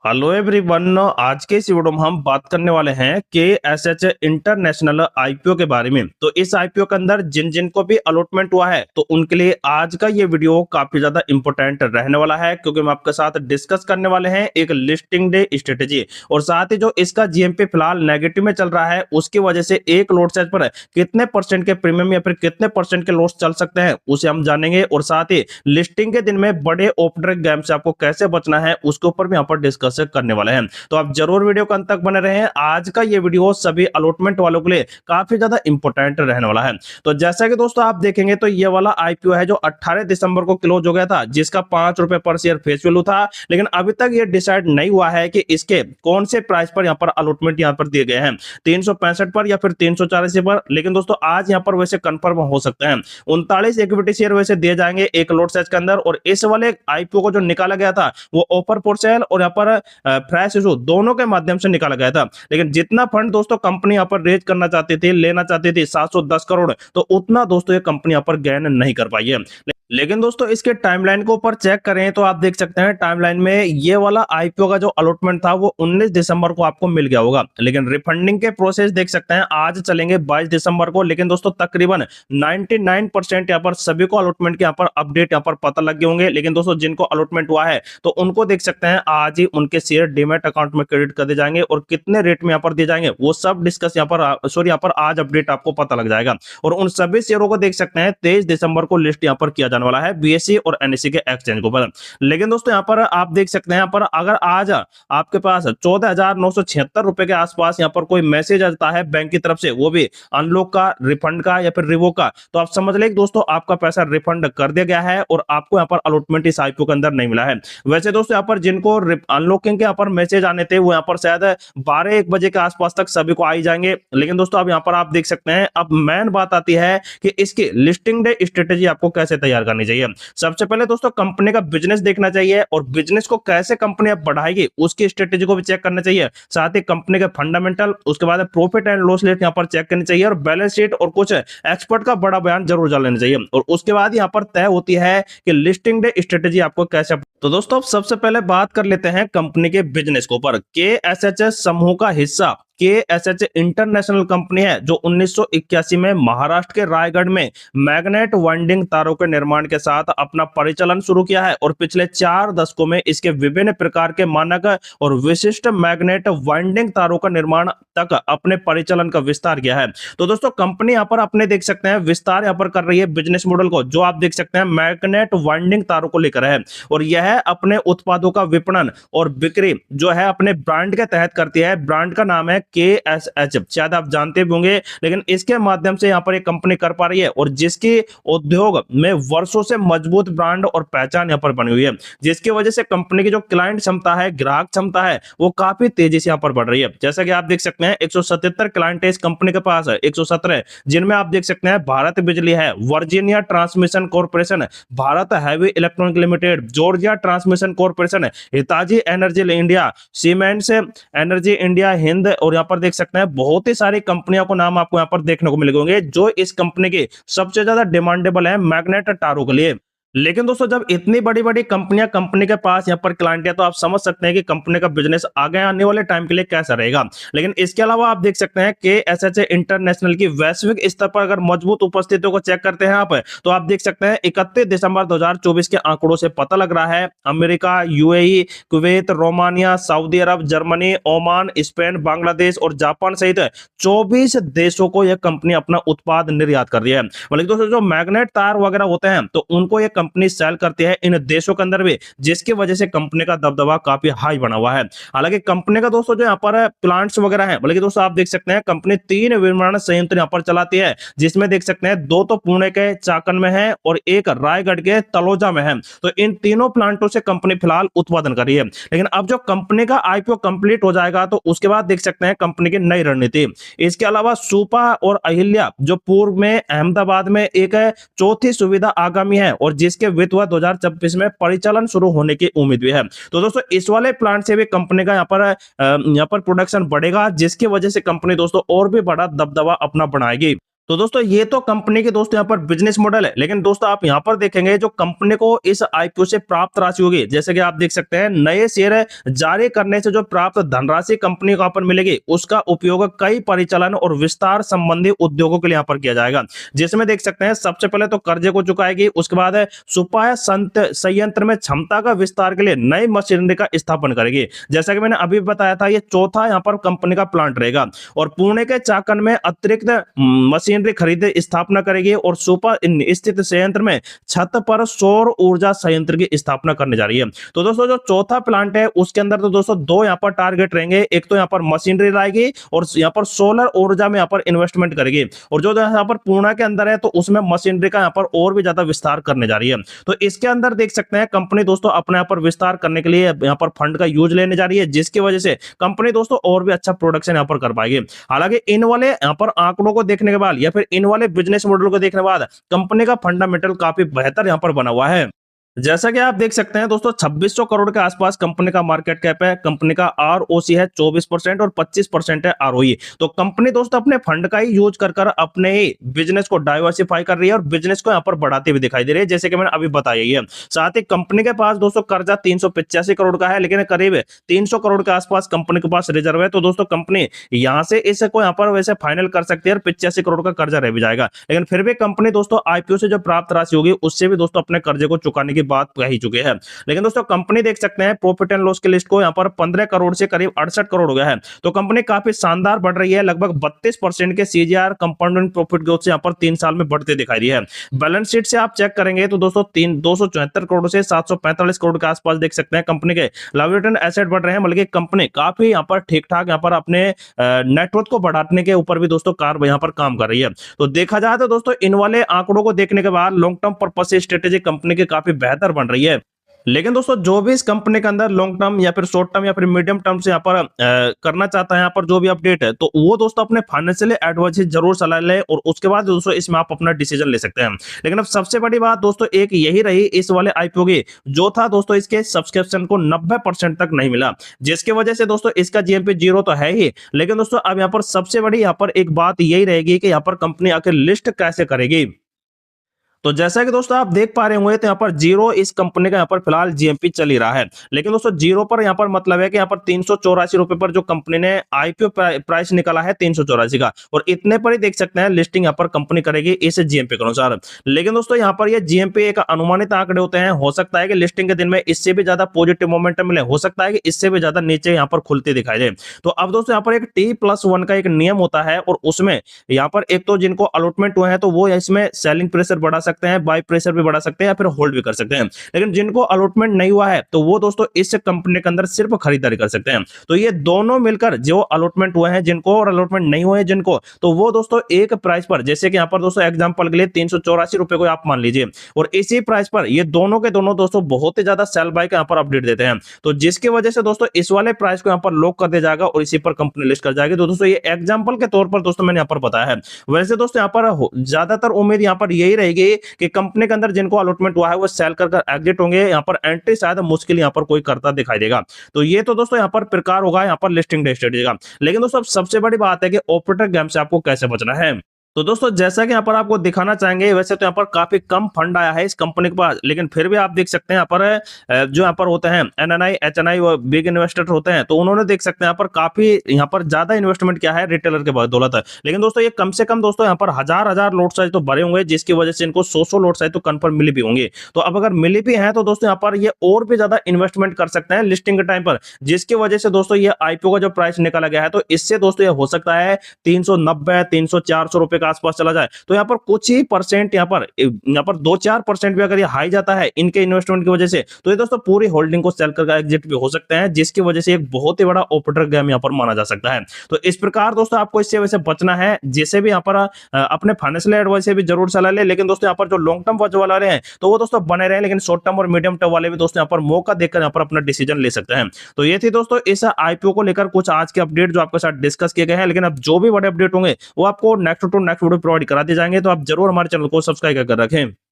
Hello everyone. आज के इस वीडियो में हम बात करने वाले हैं KSH इंटरनेशनल आईपीओ के बारे में। तो इस आईपीओ के अंदर जिन जिन को भी अलॉटमेंट हुआ है तो उनके लिए आज का ये वीडियो काफी ज्यादा इंपॉर्टेंट रहने वाला है, क्योंकि हम आपके साथ डिस्कस करने वाले हैं एक लिस्टिंग डे स्ट्रेटेजी और साथ ही जो इसका जीएमपी फिलहाल नेगेटिव में चल रहा है उसकी वजह से एक लोट साइज पर कितने परसेंट के प्रीमियम या फिर कितने परसेंट के लॉस चल सकते हैं उसे हम जानेंगे। और साथ ही लिस्टिंग के दिन में बड़े ओपनर गेम से आपको कैसे बचना है उसके ऊपर भी यहाँ पर डिस्कस करने वाले हैं। तो आप जरूर वीडियो को अंत तक बने रहें। आज का ये वीडियो सभी अलॉटमेंट वालों के लिए काफी ज्यादा इंपॉर्टेंट रहने वाला है। तो जैसा कि दोस्तों आप देखेंगे तो ये वाला आईपीओ है जो 18 दिसंबर को क्लोज हो गया था, जिसका ₹5 पर शेयर फेस वैल्यू था, लेकिन अभी तक ये डिसाइड नहीं हुआ है कि इसके कौन से प्राइस पर यहाँ पर अलॉटमेंट यहाँ पर दिए गए हैं, 365 पर या फिर 384 पर। लेकिन दोस्तों आज यहाँ पर वैसे कंफर्म हो सकते हैं 39 इक्विटी शेयर वैसे दिए जाएंगे एक लॉट साइज के अंदर। और इस वाले आईपीओ को जो निकाला गया था वो ऑफर फॉर सेल और यहाँ पर फ्रेश इशू दोनों के माध्यम से निकाला गया था। लेकिन जितना फंड दोस्तों कंपनी यहाँ पर रेज करना चाहती थी, लेना चाहती थी 710 करोड़, तो उतना दोस्तों ये कंपनी यहाँ पर गेन नहीं कर पाई है। लेकिन दोस्तों इसके टाइमलाइन को ऊपर चेक करें तो आप देख सकते हैं टाइमलाइन में ये वाला आईपीओ का जो अलॉटमेंट था वो 19 दिसंबर को आपको मिल गया होगा। लेकिन रिफंडिंग के प्रोसेस देख सकते हैं आज चलेंगे 22 दिसंबर को। लेकिन दोस्तों तकरीबन 99% यहाँ पर सभी को अलॉटमेंट के यहाँ पर अपडेट यहाँ पर पता लग गए होंगे। लेकिन दोस्तों जिनको अलॉटमेंट हुआ है तो उनको देख सकते हैं आज ही उनके शेयर डीमैट अकाउंट में क्रेडिट कर दिए जाएंगे और कितने रेट में यहाँ पर दिए जाएंगे वो सब डिस्कस यहाँ पर यहाँ पर आज अपडेट आपको पता लग जाएगा। और उन सभी शेयरों को देख सकते हैं 23 दिसंबर को लिस्ट यहाँ पर किया जाने वाला है बीएसई और एनएसई के एक्सचेंज के ऊपर। लेकिन दोस्तों यहाँ पर आप देख सकते हैं यहाँ पर अगर आज आपके पास 14,976 रुपए के आसपास यहाँ पर कोई मैसेज आता है बैंक की तरफ से, वो भी अनलॉक का, रिफंड का या फिर रिवोक का, तो आप समझ लें दोस्तों आपका पैसा रिफंड कर दिया गया है और आपको यहाँ पर अलॉटमेंट इस आईपीओ के अंदर नहीं मिला है। वैसे दोस्तों यहाँ पर जिनको अनलॉकिंग के यहाँ पर मैसेज आने थे वो यहाँ पर शायद 12-1 बजे के आसपास तक सभी को आई जाएंगे। लेकिन दोस्तों अब यहाँ पर आप देख सकते हैं अब मेन बात आती है कि इसकी लिस्टिंग डे स्ट्रेटेजी आपको कैसे तैयार करनी चाहिए। सबसे पहले दोस्तों कंपनी का बिजनेस देखना चाहिए और बिजनेस को कैसे कंपनी अब बढ़ाएगी उसकी स्ट्रेटेजी को भी चेक करना चाहिए। साथ ही कंपनी के फंडामेंटल, उसके बाद प्रॉफिट एंड लॉस लिस्ट यहाँ पर चेक करनी चाहिए और बैलेंस शीट और कुछ एक्सपर्ट का बड़ा बयान जरूर जान लेना चाहिए। और उसके बाद यहाँ पर तय होती है कि लिस्टिंग डे स्ट्रेटेजी आपको कैसे। तो दोस्तों अब सबसे पहले बात कर लेते हैं कंपनी के बिजनेस के ऊपर। KSH समूह का हिस्सा KSH इंटरनेशनल कंपनी है जो 1981 में महाराष्ट्र के रायगढ़ में मैग्नेट वाइंडिंग तारों के निर्माण के साथ अपना परिचालन शुरू किया है और पिछले 4 दशकों में इसके विभिन्न प्रकार के मानक और विशिष्ट मैग्नेट वाइंडिंग तारों का निर्माण तक अपने परिचालन का विस्तार किया है। तो दोस्तों कंपनी यहाँ पर अपने देख सकते हैं विस्तार यहाँ पर कर रही है बिजनेस मॉडल को, जो आप देख सकते हैं मैग्नेट वाइंडिंग तारों को लेकर है। और यह अपने उत्पादों का विपणन और बिक्री जो है अपने ब्रांड के तहत करती है। ब्रांड का नाम है KSH, शायद आप जानते भी होंगे, लेकिन इसके माध्यम से यहाँ पर एक कंपनी कर पा रही है और जिसकी उद्योग में वर्षों से मजबूत ब्रांड और पहचान यहाँ पर बनी हुई है, जिसकी वजह से कंपनी की जो क्लाइंट क्षमता है, ग्राहक क्षमता है, वो काफी तेजी से यहाँ पर बढ़ रही है। जैसा कि आप देख सकते हैं 177 क्लाइंट है इस कंपनी के पास है, 117, जिनमें आप देख सकते हैं भारत बिजली है, Virginia transmission corporation, Bharat heavy electronic limited, Georgia transmission corporation, Hitachi energy India, cements energy India Hind. और यहाँ पर देख सकते हैं बहुत ही सारी कंपनियों को नाम आपको यहाँ पर देखने को मिलेंगे जो इस कंपनी की सबसे ज्यादा डिमांडेबल है मैग्नेट तारों के लिए। लेकिन दोस्तों जब इतनी बड़ी बड़ी कंपनियां कंपनी के पास यहाँ पर क्लाइंट है तो आप समझ सकते हैं कि कंपनी का बिजनेस आगे आने वाले टाइम के लिए कैसा रहेगा। लेकिन इसके अलावा आप देख सकते हैं KSH इंटरनेशनल की वैश्विक स्तर पर अगर मजबूत उपस्थितियों को चेक करते हैं आप, तो आप देख सकते हैं 31 दिसंबर 2024 के आंकड़ों से पता लग रहा है America, UAE, Kuwait, Romania, Saudi Arab, Germany, Oman, Spain, Bangladesh और जापान सहित 24 देशों को यह कंपनी अपना उत्पाद निर्यात कर रही है। मतलब दोस्तों जो मैग्नेट तार वगैरह होते हैं तो उनको एक कंपनी सेल करती है इन देशों के अंदर भी, जिसकी वजह से कंपनी का दबदबा काफी हाई बना हुआ है। हालांकि कंपनी का दोस्तों जो यहाँ पर प्लांट्स वगैरह हैं, बल्कि दोस्तों आप देख सकते हैं कंपनी 3 विमानन संयंत्र यहाँ पर चलाती है, जिसमें देख सकते हैं 2 तो पुणे के चाकन में है और एक रायगढ़ के तलोजा में है। तो इन तीनों प्लांटों से कंपनी फिलहाल उत्पादन कर रही है। लेकिन अब जो कंपनी का आईपीओ कंप्लीट हो जाएगा तो उसके बाद देख सकते हैं कंपनी की नई रणनीति। इसके अलावा सुपा और अहिल्या जो पूर्व में अहमदाबाद में एक चौथी सुविधा आगामी है और जिसके वित्त 2026 में परिचालन शुरू होने की उम्मीद भी है। तो दोस्तों इस वाले प्लांट से भी कंपनी का यहाँ पर प्रोडक्शन बढ़ेगा, जिसकी वजह से कंपनी दोस्तों और भी बड़ा दबदबा अपना बनाएगी। तो दोस्तों ये तो कंपनी के दोस्तों यहाँ पर बिजनेस मॉडल है, लेकिन दोस्तों आप यहाँ पर देखेंगे जो कंपनी को इस आईपीओ से प्राप्त राशि होगी, जैसे कि आप देख सकते हैं नए शेयर जारी करने से जो प्राप्त धनराशि कंपनी को यहाँ पर मिलेगी, उसका उपयोग कई परिचालन और विस्तार संबंधी उद्योगों के लिए यहाँ पर किया जाएगा। जिसमें देख सकते हैं सबसे पहले तो कर्जे को चुकाएगी, उसके बाद सुपाय संयंत्र में क्षमता का विस्तार के लिए नई मशीनरी का स्थापन करेगी। जैसा कि मैंने अभी बताया था, ये चौथा यहाँ पर कंपनी का प्लांट रहेगा और पुणे के चाकन में अतिरिक्त मशीनरी खरीदे स्थापना करेगी और सुपर स्थित संयंत्र में छत पर सौर ऊर्जा संयंत्र की स्थापना करने जा रही है। तो दोस्तों जो चौथा प्लांट है उसके अंदर तो दोस्तों दो यहाँ पर टारगेट रहेंगे, एक तो यहाँ पर मशीनरी लाएगी और यहाँ पर सोलर ऊर्जा में यहाँ पर इन्वेस्टमेंट करेगी, और जो यहाँ पर पुणे के अंदर है तो उसमें मशीनरी का यहाँ पर और भी ज्यादा विस्तार करने जा रही है। तो इसके अंदर देख सकते हैं कंपनी दोस्तों अपने यहाँ पर विस्तार करने के लिए यहाँ पर फंड का यूज लेने जा रही है, जिसकी वजह से कंपनी दोस्तों और भी अच्छा प्रोडक्शन यहाँ पर कर पाएगी। हालांकि इन वाले यहाँ पर आंकड़ों को देखने के बाद या फिर इन वाले बिजनेस मॉडल को देखने के बाद कंपनी का फंडामेंटल काफी बेहतर यहाँ पर बना हुआ है। जैसा कि आप देख सकते हैं दोस्तों 2600 करोड़ के आसपास कंपनी का मार्केट कैप है, कंपनी का आरओसी है 24% और 25% है आरओई। तो कंपनी दोस्तों अपने फंड का ही यूज कर अपने बिजनेस को डाइवर्सिफाई कर रही है और बिजनेस को यहाँ पर बढ़ाते हुए दिखाई दे रही है, जैसे कि मैंने अभी बताया ही है। साथ ही कंपनी के पास दोस्तों कर्जा 385 करोड़ का है, लेकिन करीब 300 करोड़ के आसपास कंपनी के पास रिजर्व है। तो दोस्तों कंपनी यहाँ से इसको यहाँ पर वैसे फाइनल कर सकती है और 85 करोड़ का कर्जा रह भी जाएगा, लेकिन फिर भी कंपनी दोस्तों आईपीओ से जो प्राप्त राशि होगी उससे भी दोस्तों अपने कर्जे को चुकाने की बात कह ही चुके हैं। लेकिन दोस्तों कंपनी देख सकते हैं प्रॉफिट एंड लॉस की लिस्ट को यहाँ पर 15 करोड़ से करीब 68 करोड़ हो गया है। तो कंपनी काफी शानदार बढ़ रही है, लगभग 32% के सीजीआर कंपाउंड प्रॉफिट ग्रोथ से यहाँ पर 3 साल में बढ़ते दिखाई दी है। बैलेंस शीट से आप चेक करेंगे तो दोस्तों 274 करोड़ से 745 करोड़ के आसपास देख सकते हैं कंपनी के लायबिलिटी एंड एसेट बढ़ रहे हैं, बल्कि कंपनी काफी यहाँ पर ठीक ठाक यहाँ पर अपने नेटवर्थ को बढ़ाने के ऊपर भी दोस्तों यहाँ पर काम कर रही है। तो देखा जाए तो दोस्तों इन वाले आंकड़ों को देखने के बाद लॉन्ग टर्म पर्पज से स्ट्रेटेजी कंपनी की काफी बेहतर बन रही है। लेकिन दोस्तों जो भी इस कंपनी के अंदर लॉन्ग टर्म या फिर शॉर्ट टर्म या फिर मीडियम टर्म से यहाँ पर करना चाहता है, यहाँ पर जो भी अपडेट है तो वो दोस्तों अपने फाइनेंशियल एडवाइजर से जरूर सलाह ले और उसके बाद दोस्तों इसमें आप अपना डिसीजन ले सकते हैं। लेकिन अब सबसे बड़ी बात दोस्तों एक यही रही इस वाले आईपीओ की, जो था दोस्तों इसके सब्सक्रिप्शन को 90% तक नहीं मिला, जिसकी वजह से दोस्तों इसका जीएमपी 0 तो है ही। लेकिन दोस्तों अब यहाँ पर सबसे बड़ी यहाँ पर एक बात यही रहेगी कि यहाँ पर कंपनी आखिर लिस्ट कैसे करेगी। तो जैसा कि दोस्तों आप देख पा रहे होंगे तो यहाँ पर जीरो इस कंपनी का यहाँ पर फिलहाल जीएमपी चल ही रहा है, लेकिन दोस्तों जीरो पर यहाँ पर मतलब है कि यहाँ पर 384 रुपए पर जो कंपनी ने आईपीओ प्राइस निकाला है 384 का, और इतने पर ही देख सकते हैं लिस्टिंग यहाँ पर कंपनी करेगी इस जीएमपी के अनुसार। लेकिन दोस्तों यहाँ पर ये जीएमपी एक अनुमानित आंकड़े होते हैं, हो सकता है कि लिस्टिंग के दिन में इससे भी ज्यादा पॉजिटिव मोमेंटम मिले, हो सकता है कि इससे भी ज्यादा नीचे यहाँ पर खुलते दिखाई दे। तो अब दोस्तों यहाँ पर एक T+1 का एक नियम होता है और उसमें यहाँ पर एक तो जिनको अलॉटमेंट हुए हैं तो वो इसमें सेलिंग प्रेशर बढ़ा सकते हैं, बाय प्रेशर भी बढ़ा सकते हैं या फिर होल्ड भी कर सकते हैं। लेकिन जिनको अलॉटमेंट नहीं हुआ है तो वो दोस्तों इस कंपनी के अंदर सिर्फ खरीदारी कर सकते हैं। तो ये दोनों मिलकर जो अलॉटमेंट हुए हैं जिनको और अलॉटमेंट नहीं हुए हैं जिनको, तो वो दोस्तों एक प्राइस पर, जैसे कि यहाँ पर दोस्तों एग्जांपल के लिए 384 रुपए को आप मान लीजिए, और इसी प्राइस पर ये दोनों के दोनों दोस्तों बहुत ही ज्यादा सेल बाय का यहाँ पर अपडेट देते हैं। तो जिसकी वजह से दोस्तों इस वाले प्राइस को यहाँ पर लॉक कर दिया जाएगा और इसी पर कंपनी लिस्ट कर जाएगी। तो दोस्तों ये एग्जांपल के तौर पर दोस्तों मैंने यहाँ पर बताया है। वैसे दोस्तों यहाँ पर ज्यादातर उम्मीद यहाँ पर यही रहेगी कि कंपनी के अंदर जिनको अलॉटमेंट हुआ है वो सेल कर एग्जिट होंगे, यहाँ पर एंट्री शायद मुश्किल यहाँ पर कोई करता दिखाई देगा। तो ये तो दोस्तों यहाँ पर प्रकार होगा यहाँ पर लिस्टिंग डे स्ट्रेटेजी का। लेकिन दोस्तों सबसे बड़ी बात है कि ऑपरेटर गेम से आपको कैसे बचना है। तो दोस्तों जैसा कि यहाँ पर आपको दिखाना चाहेंगे, वैसे तो यहाँ पर काफी कम फंड आया है इस कंपनी के पास, लेकिन फिर भी आप देख सकते हैं यहाँ पर जो यहाँ पर होते हैं एनएनआई एचएनआई वो बिग इन्वेस्टर होते हैं, तो उन्होंने देख सकते हैं यहाँ पर काफी यहाँ पर ज्यादा इन्वेस्टमेंट किया है रिटेलर के बदौलत है। लेकिन दोस्तों ये कम से कम दोस्तों यहाँ पर हजार लोट साइज तो भरे होंगे, जिसकी वजह से इनको 100 लोट साइज तो कंफर्म मिली भी होंगे। तो अब अगर मिली भी है तो दोस्तों यहाँ पर ये और भी ज्यादा इन्वेस्टमेंट कर सकते हैं लिस्टिंग के टाइम पर, जिसकी वजह से दोस्तों ये आईपीओ का जो प्राइस निकाला गया है तो इससे दोस्तों ये हो सकता है 390 300-400 रुपए के आसपास चला जाए। तो यहाँ पर कुछ ही परसेंट यहाँ पर 2-4% भी अगर ये हाई जाता है इनके इन्वेस्टमेंट की वजह से, तो ये दोस्तों पूरी होल्डिंग को सेल करके एग्जिट भी हो सकते हैं, जिसकी वजह से एक बहुत ही बड़ा ऑपरेटर गेम यहाँ पर माना जा सकता है। तो इस प्रकार दोस्तों आपको इससे वैसे बचना है, जैसे भी यहाँ पर अपने फाइनेंशियल एडवाइस से भी जरूर सलाह ले। लेकिन दोस्तों यहाँ पर जो लॉन्ग टर्म वॉच वाले हैं तो वो दोस्तों बने रहे, लेकिन शॉर्ट टर्म और मीडियम टर्म वाले भी दोस्तों यहाँ पर मौका देखकर यहाँ पर अपना डिसीजन ले सकते हैं। तो ये थी दोस्तों इस आईपीओ को लेकर कुछ आज के अपडेट जो आपके साथ डिस्कस किए गए हैं। लेकिन अब जो भी बड़े अपडेट होंगे वो आपको next to next video provide करा दिए जाएंगे, तो आप जरूर हमारे चैनल को सब्सक्राइब कर रखें।